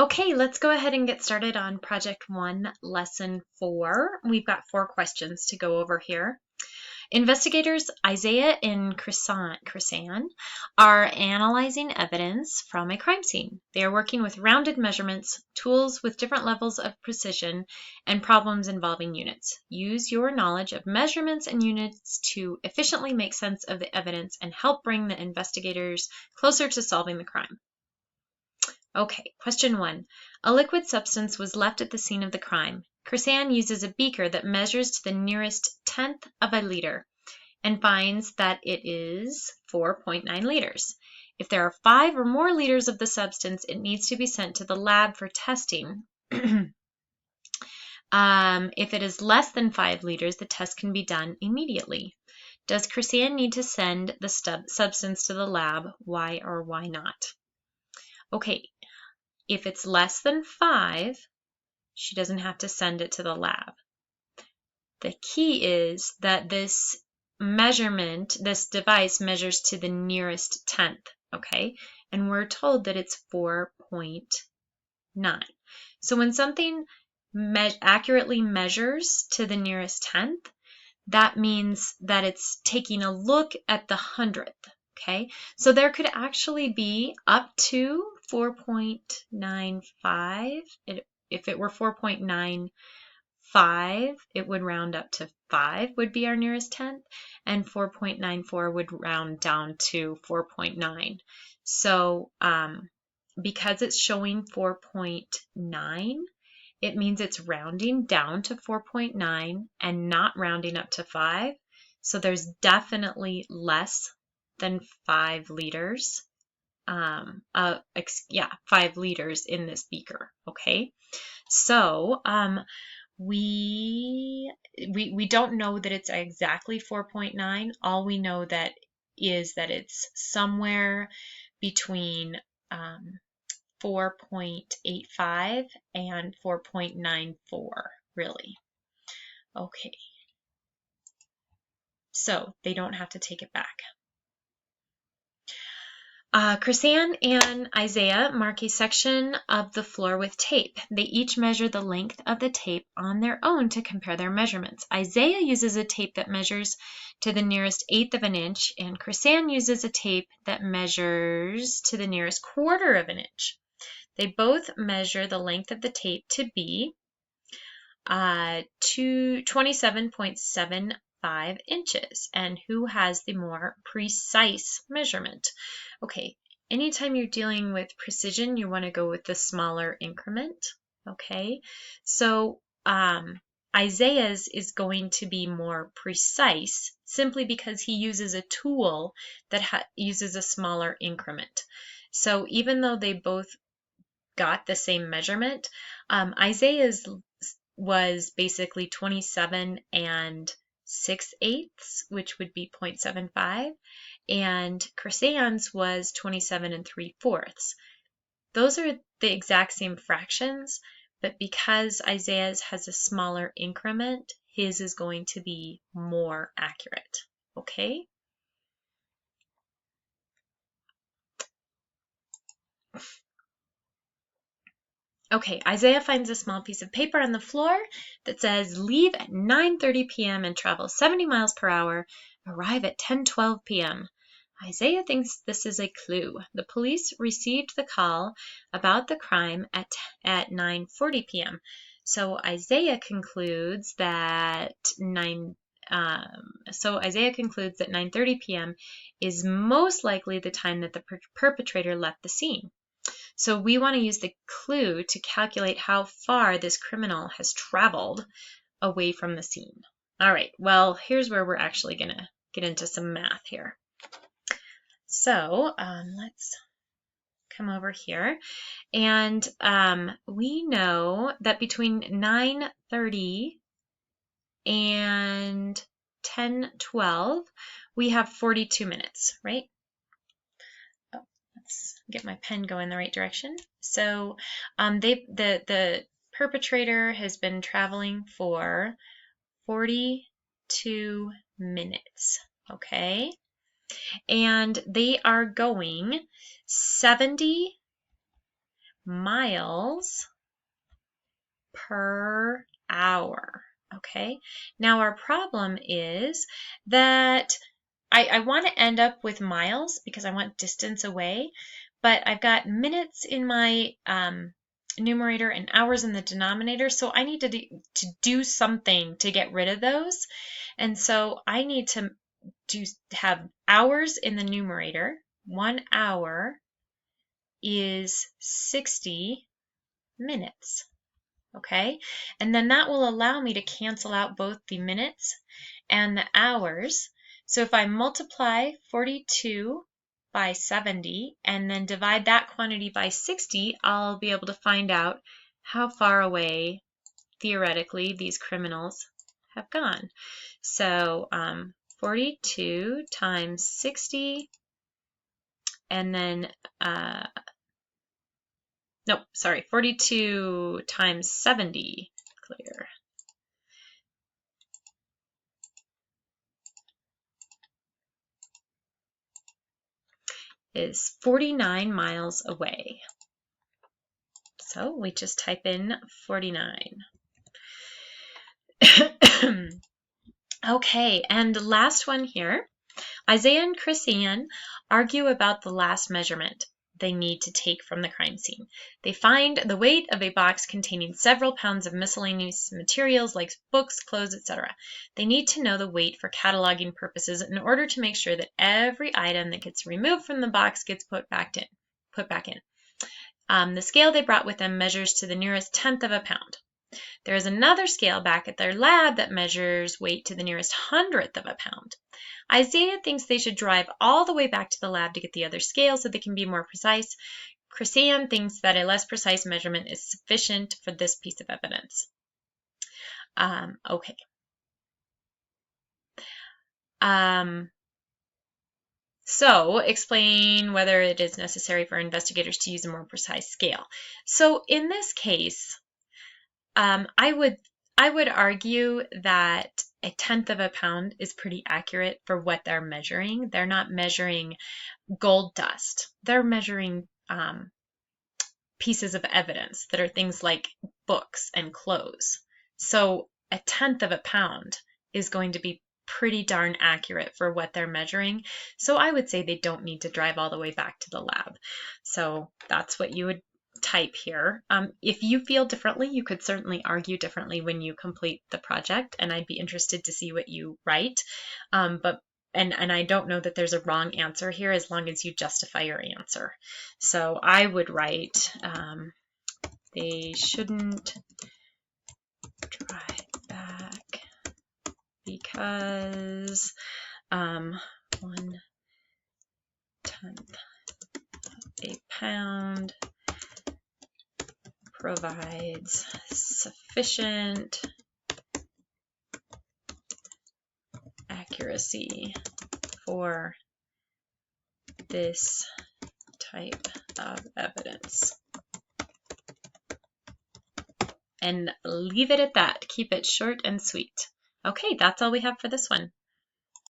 Okay, let's go ahead and get started on Project 1, Lesson 4. We've got 4 questions to go over here. Investigators Isaiah and Chrisan are analyzing evidence from a crime scene. They are working with rounded measurements, tools with different levels of precision, and problems involving units. Use your knowledge of measurements and units to efficiently make sense of the evidence and help bring the investigators closer to solving the crime. Okay, question 1. A liquid substance was left at the scene of the crime. Chrisan uses a beaker that measures to the nearest tenth of a liter and finds that it is 4.9 liters. If there are 5 or more liters of the substance, it needs to be sent to the lab for testing. If it is less than 5 liters, the test can be done immediately. Does Chrisan need to send the substance to the lab? Why or why not? Okay, if it's less than 5, she doesn't have to send it to the lab. The key is that this device measures to the nearest tenth, okay? And we're told that it's 4.9. So when something accurately measures to the nearest tenth, that means that it's taking a look at the hundredth, okay? So there could actually be up to 4.95. If it were 4.95, it would round up to 5 would be our nearest tenth, and 4.94 would round down to 4.9. So because it's showing 4.9, it means it's rounding down to 4.9 and not rounding up to 5. So there's definitely less than 5 liters. 5 liters in this beaker. Okay, so we don't know that it's exactly 4.9. All we know that is that it's somewhere between 4.85 and 4.94, really. Okay, so they don't have to take it back. Chrisan and Isaiah mark a section of the floor with tape. They each measure the length of the tape on their own to compare their measurements. Isaiah uses a tape that measures to the nearest eighth of an inch, and Chrisan uses a tape that measures to the nearest quarter of an inch. They both measure the length of the tape to be 27.75 inches. And who has the more precise measurement? Okay, anytime you're dealing with precision, you want to go with the smaller increment. Okay, so Isaiah's is going to be more precise simply because he uses a tool that uses a smaller increment. So even though they both got the same measurement, Isaiah's was basically 27 6/8, which would be 0.75, and Chrisan's was 27 3/4. Those are the exact same fractions, but because Isaiah's has a smaller increment, his is going to be more accurate. Okay? Okay, Isaiah finds a small piece of paper on the floor that says, leave at 9:30 p.m. and travel 70 miles per hour, arrive at 10:12 p.m. Isaiah thinks this is a clue. The police received the call about the crime at 9:40 p.m. So Isaiah concludes that 9:30 p.m. is most likely the time that the perpetrator left the scene. So we want to use the clue to calculate how far this criminal has traveled away from the scene. All right, well, here's where we're actually going to get into some math here. So let's come over here. And we know that between 9:30 and 10:12, we have 42 minutes, right? Let's get my pen going in the right direction. So the perpetrator has been traveling for 42 minutes, okay? And they are going 70 miles per hour. Okay, now our problem is that I want to end up with miles because I want distance away, but I've got minutes in my numerator and hours in the denominator, so I need to do something to get rid of those. And so I need to have hours in the numerator. 1 hour is 60 minutes. Okay, and then that will allow me to cancel out both the minutes and the hours. So if I multiply 42 by 70 and then divide that quantity by 60, I'll be able to find out how far away, theoretically, these criminals have gone. So 42 times 60, and then, no, sorry, 42 times 70, clear, is 49 miles away. So we just type in 49. Okay, and last one here. Isaiah and Chrisanne argue about the last measurement they need to take from the crime scene. They find the weight of a box containing several pounds of miscellaneous materials like books, clothes, etc. They need to know the weight for cataloging purposes in order to make sure that every item that gets removed from the box gets put back in. The scale they brought with them measures to the nearest tenth of a pound. There is another scale back at their lab that measures weight to the nearest hundredth of a pound. Isaiah thinks they should drive all the way back to the lab to get the other scale so they can be more precise. Chrisanne thinks that a less precise measurement is sufficient for this piece of evidence. Okay. So explain whether it is necessary for investigators to use a more precise scale. So in this case, I would argue that a tenth of a pound is pretty accurate for what they're measuring. They're not measuring gold dust. They're measuring pieces of evidence that are things like books and clothes. So a tenth of a pound is going to be pretty darn accurate for what they're measuring. So I would say they don't need to drive all the way back to the lab. So that's what you would type here. If you feel differently, you could certainly argue differently when you complete the project, and I'd be interested to see what you write. And I don't know that there's a wrong answer here as long as you justify your answer. So I would write, they shouldn't drive back because 1/10 of a pound provides sufficient accuracy for this type of evidence. And leave it at that. Keep it short and sweet. Okay, that's all we have for this one.